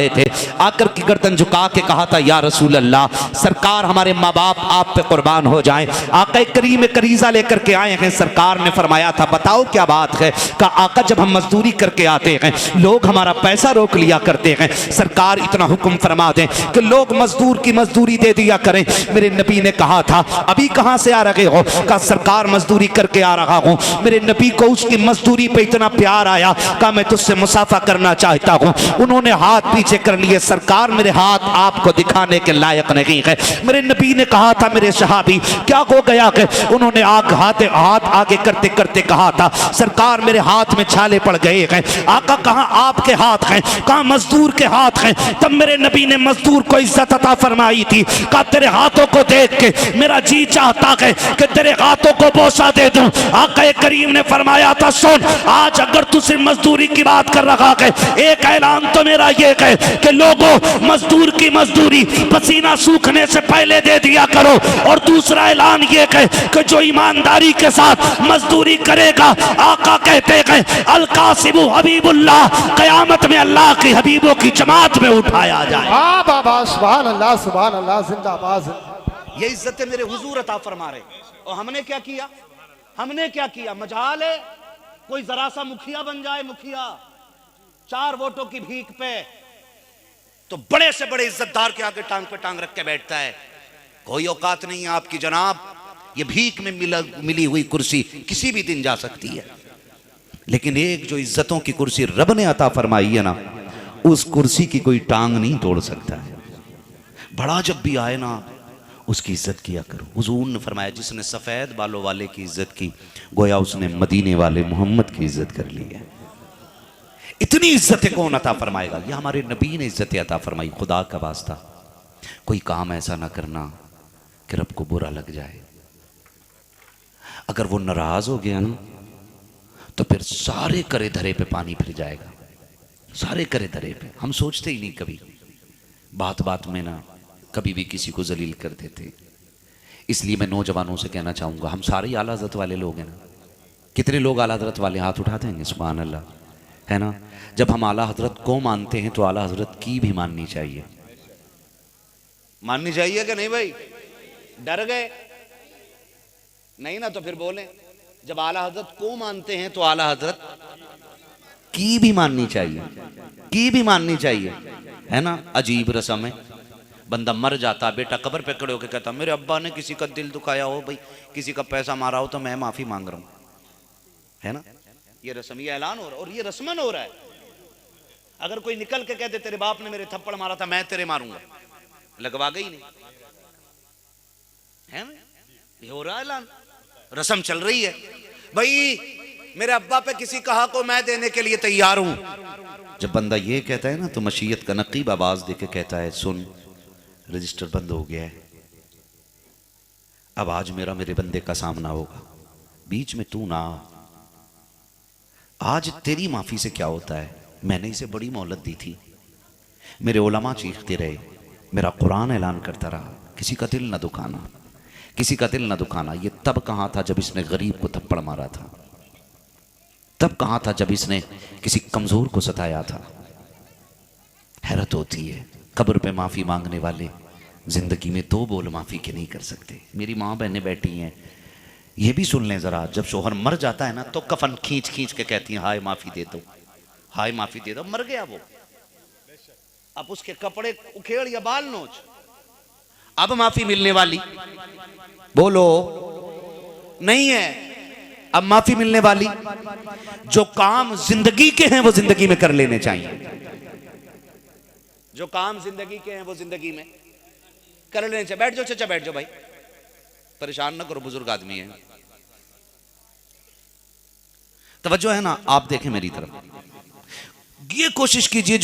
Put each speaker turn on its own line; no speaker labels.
रहे थे, आकर की गर्दन झुका के कहा था या रसूल अल्लाह, सरकार हमारे माँ बाप आप पे कुर्बान हो जाएं। आका करीम करीजा लेकर के आए हैं। सरकार ने फरमाया था बताओ क्या बात है। कहा आका जब हम मजदूरी करके आते हैं लोग हमारा पैसा रोक लिया करते हैं, सरकार इतना हुक्म फरमा दें कि लोग मजदूर की मजदूरी दे दिया करें। मेरे नबी ने कहा था अभी कहां से आ रहे हो। कहा सरकार मजदूरी करके आ रहा हूं। मेरे नबी को उसकी मजदूरी पे इतना प्यार आया, कहा मैं तुझसे मुसाफा करना चाहता हूं। उन्होंने हाथ पीछे कर लिए, सरकार मेरे हाथ आपको दिखाने के लायक नहीं है। मेरे नबी ने कहा था मेरे सहाबी क्या हो गया कि उन्होंने हाथ आगे करते करते कहा था सरकार मेरे हाथ में छाले पड़ गए हैं। आका कहा आपके हाथ हैं, कहा मजदूर के हाथ हैं। तब मेरे नबी ने मजदूर को इज्जत अता फरमाई थी। कहा तेरे हाथों को देख के मेरा जी चाहता है कि तेरे हाथों को बोसा दे दूं। आका करीम ने फरमाया था सुन, आज अगर तू सिर्फ मजदूरी की बात कर रहा है, एक ऐलान तो मेरा ये है कि लोगों मजदूर की मजदूरी पसीना सूखने से पहले दे दिया करो। और दूसरा ऐलान ये है कि जो ईमानदारी के साथ मजदूरी करेगा, आका कहते हैं अल कासिबु हबीबुल्लाह, कयामत में अल्लाह के हबीबों की जमात में उठाया जाए।
सुभान अल्लाह सुभान अल्लाह, जिंदाबाद।
ये इज्जत मेरे हुजूर अता फरमा रहे। और हमने क्या किया, हमने क्या किया। मजाल है कोई जरा सा मुखिया बन जाए, मुखिया 4 वोटों की भीख पे, तो बड़े से बड़े इज्जतदार के आगे टांग पे टांग रख के बैठता है। कोई औकात नहीं है आपकी जनाब। ये भीख में मिली हुई कुर्सी किसी भी दिन जा सकती है, लेकिन एक जो इज्जतों की कुर्सी रब ने अता फरमाई है ना, उस कुर्सी की कोई टांग नहीं तोड़ सकता है। बड़ा जब भी आए ना उसकी इज्जत किया करो। हुजूर ने फरमाया जिसने सफेद बालों वाले की इज्जत की गोया उसने मदीने वाले मोहम्मद की इज्जत कर ली है। इतनी इज्जतें कौन अता फरमाएगा। यह हमारे नबी ने इज्जतें अता फरमाई। खुदा का वास्ता कोई काम ऐसा ना करना कि रब को बुरा लग जाए। अगर वो नाराज हो गया ना तो फिर सारे करे धरे पे पानी फिर जाएगा, सारे करे धरे पे। हम सोचते ही नहीं कभी, बात बात में ना कभी भी किसी को जलील कर देते। इसलिए मैं नौजवानों से कहना चाहूंगा, हम सारे ही आला हज़रत वाले लोग हैं ना। कितने लोग आला हज़रत वाले हाथ उठा देंगे, सुभान अल्लाह, है ना। जब हम आला हज़रत को मानते हैं तो आला हज़रत की भी माननी चाहिए। माननी चाहिए कि नहीं भाई। डर गए नहीं ना तो फिर बोलें। जब आला हज़रत को मानते हैं तो आला हज़रत की भी माननी चाहिए, की भी माननी चाहिए, है ना। अजीब रस्म है, बंदा मर जाता, बेटा कब्र पे खड़े होकर कहता मेरे अब्बा ने किसी का दिल दुखाया हो, भाई किसी का पैसा मारा हो तो मैं माफी मांग रहा हूं, है ना। ये रस्म, ये ऐलान हो रहा है और ये रस्मन हो रहा है। अगर कोई निकल के कहते तेरे बाप ने मेरे थप्पड़ मारा था मैं तेरे मारूंगा, लगवा गई नहीं, है ना। ये हो रहा है ऐलान, रस्म चल रही है। भाई मेरे अब्बा पे किसी कहा को मैं देने के लिए तैयार हूं। जब बंदा ये कहता है ना तो मशीयत का नकीब आवाज देके कहता है सुन रजिस्टर बंद हो गया है, अब आज मेरा मेरे बंदे का सामना होगा, बीच में तू ना। आज तेरी माफी से क्या होता है, मैंने इसे बड़ी मोहलत दी थी, मेरे उलमा चीखते रहे, मेरा कुरान ऐलान करता रहा किसी का दिल ना दुखाना, किसी का दिल ना दुखाना। ये तब कहाँ था जब इसने गरीब को थप्पड़ मारा था, तब कहाँ था जब इसने किसी कमजोर को सताया था। हैरत होती है, कब्र पे माफी मांगने वाले जिंदगी में 2 बोल माफी के नहीं कर सकते। मेरी माँ बहनें बैठी हैं, ये भी सुन लें जरा, जब शोहर मर जाता है ना तो कफन खींच खींच के कहती हैं हाय माफी दे दो, हाय माफी दे दो। मर गया वो, अब उसके कपड़े उखेड़ या बाल नोच, अब माफी मिलने वाली बोलो नहीं है। अब माफी मिलने वाली, जो काम जिंदगी के हैं वो जिंदगी में कर लेने चाहिए, जो काम जिंदगी के हैं वो जिंदगी में कर लेने चाहिए। बैठ जाओ चाचा, बैठ जाओ भाई, परेशान ना करो, बुजुर्ग आदमी है। तवज्जो है ना, आप देखें मेरी तरफ, ये कोशिश कीजिए